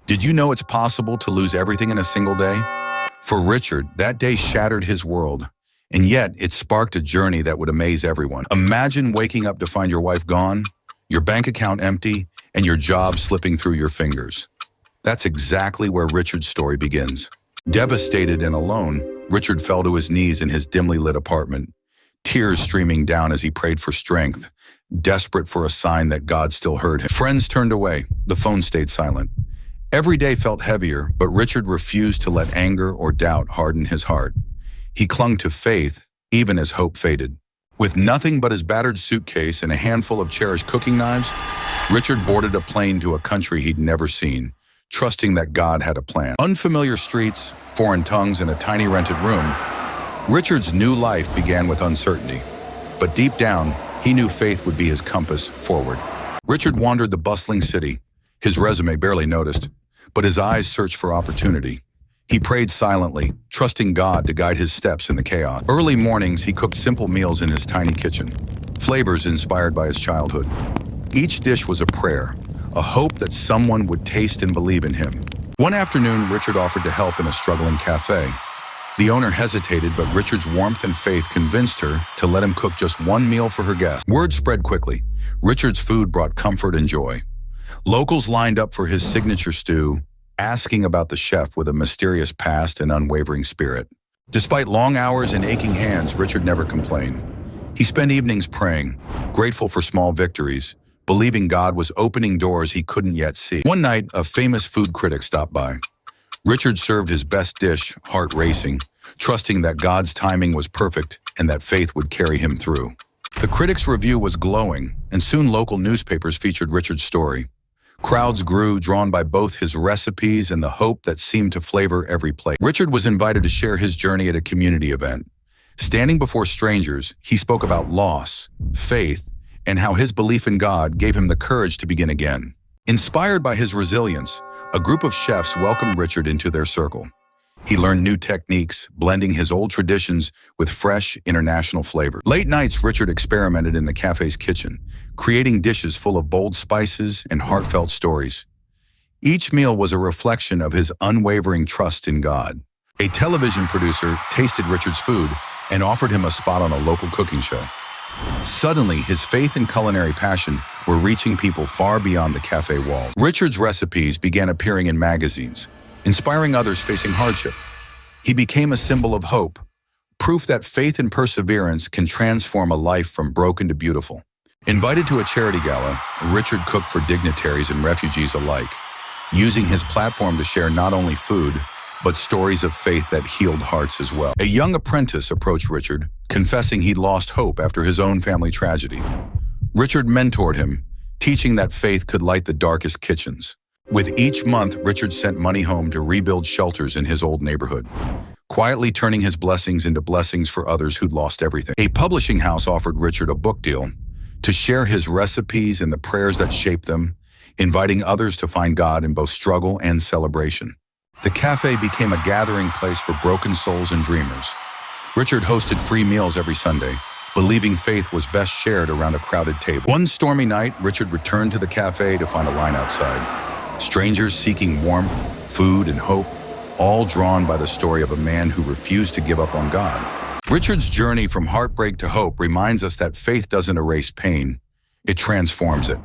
Did you know it's possible to lose everything in a single day? For Richard, that day shattered his world, and yet it sparked a journey that would amaze everyone. Imagine waking up to find your wife gone, your bank account empty, and your job slipping through your fingers. That's exactly where Richard's story begins. Devastated and alone, Richard fell to his knees in his dimly lit apartment, tears streaming down as he prayed for strength, desperate for a sign that God still heard him. Friends turned away, the phone stayed silent. Every day felt heavier, but Richard refused to let anger or doubt harden his heart. He clung to faith, even as hope faded. With nothing but his battered suitcase and a handful of cherished cooking knives, Richard boarded a plane to a country he'd never seen, trusting that God had a plan. Unfamiliar streets, foreign tongues, and a tiny rented room, Richard's new life began with uncertainty. But deep down, he knew faith would be his compass forward. Richard wandered the bustling city, his resume barely noticed, but his eyes searched for opportunity. He prayed silently, trusting God to guide his steps in the chaos. Early mornings, he cooked simple meals in his tiny kitchen, flavors inspired by his childhood. Each dish was a prayer, a hope that someone would taste and believe in him. One afternoon, Richard offered to help in a struggling cafe. The owner hesitated, but Richard's warmth and faith convinced her to let him cook just one meal for her guests. Word spread quickly. Richard's food brought comfort and joy. Locals lined up for his signature stew, asking about the chef with a mysterious past and unwavering spirit. Despite long hours and aching hands, Richard never complained. He spent evenings praying, grateful for small victories, believing God was opening doors he couldn't yet see. One night, a famous food critic stopped by. Richard served his best dish, heart racing, trusting that God's timing was perfect and that faith would carry him through. The critic's review was glowing, and soon local newspapers featured Richard's story. Crowds grew, drawn by both his recipes and the hope that seemed to flavor every plate. Richard was invited to share his journey at a community event. Standing before strangers, he spoke about loss, faith, and how his belief in God gave him the courage to begin again. Inspired by his resilience, a group of chefs welcomed Richard into their circle. He learned new techniques, blending his old traditions with fresh, international flavor. Late nights, Richard experimented in the cafe's kitchen, creating dishes full of bold spices and heartfelt stories. Each meal was a reflection of his unwavering trust in God. A television producer tasted Richard's food and offered him a spot on a local cooking show. Suddenly, his faith and culinary passion were reaching people far beyond the cafe walls. Richard's recipes began appearing in magazines, inspiring others facing hardship. He became a symbol of hope, proof that faith and perseverance can transform a life from broken to beautiful. Invited to a charity gala, Richard cooked for dignitaries and refugees alike, using his platform to share not only food, but stories of faith that healed hearts as well. A young apprentice approached Richard, confessing he'd lost hope after his own family tragedy. Richard mentored him, teaching that faith could light the darkest kitchens. With each month, Richard sent money home to rebuild shelters in his old neighborhood, quietly turning his blessings into blessings for others who'd lost everything. A publishing house offered Richard a book deal to share his recipes and the prayers that shaped them, inviting others to find God in both struggle and celebration. The cafe became a gathering place for broken souls and dreamers. Richard hosted free meals every Sunday, believing faith was best shared around a crowded table. One stormy night, Richard returned to the cafe to find a line outside. Strangers seeking warmth, food, and hope, all drawn by the story of a man who refused to give up on God. Richard's journey from heartbreak to hope reminds us that faith doesn't erase pain, it transforms it.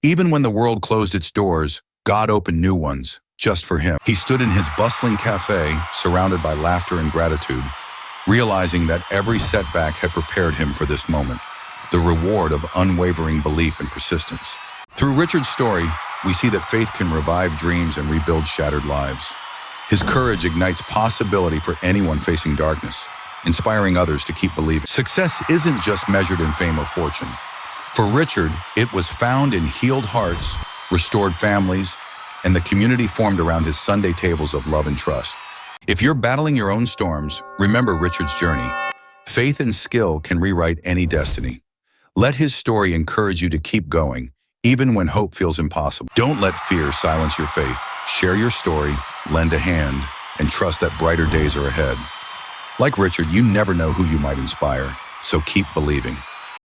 Even when the world closed its doors, God opened new ones, just for him. He stood in his bustling cafe, surrounded by laughter and gratitude, realizing that every setback had prepared him for this moment, the reward of unwavering belief and persistence. Through Richard's story, we see that faith can revive dreams and rebuild shattered lives. His courage ignites possibility for anyone facing darkness, inspiring others to keep believing. Success isn't just measured in fame or fortune. For Richard, it was found in healed hearts, restored families, and the community formed around his Sunday tables of love and trust. If you're battling your own storms, remember Richard's journey. Faith and skill can rewrite any destiny. Let his story encourage you to keep going, even when hope feels impossible. Don't let fear silence your faith. Share your story, lend a hand, and trust that brighter days are ahead. Like Richard, you never know who you might inspire, so keep believing.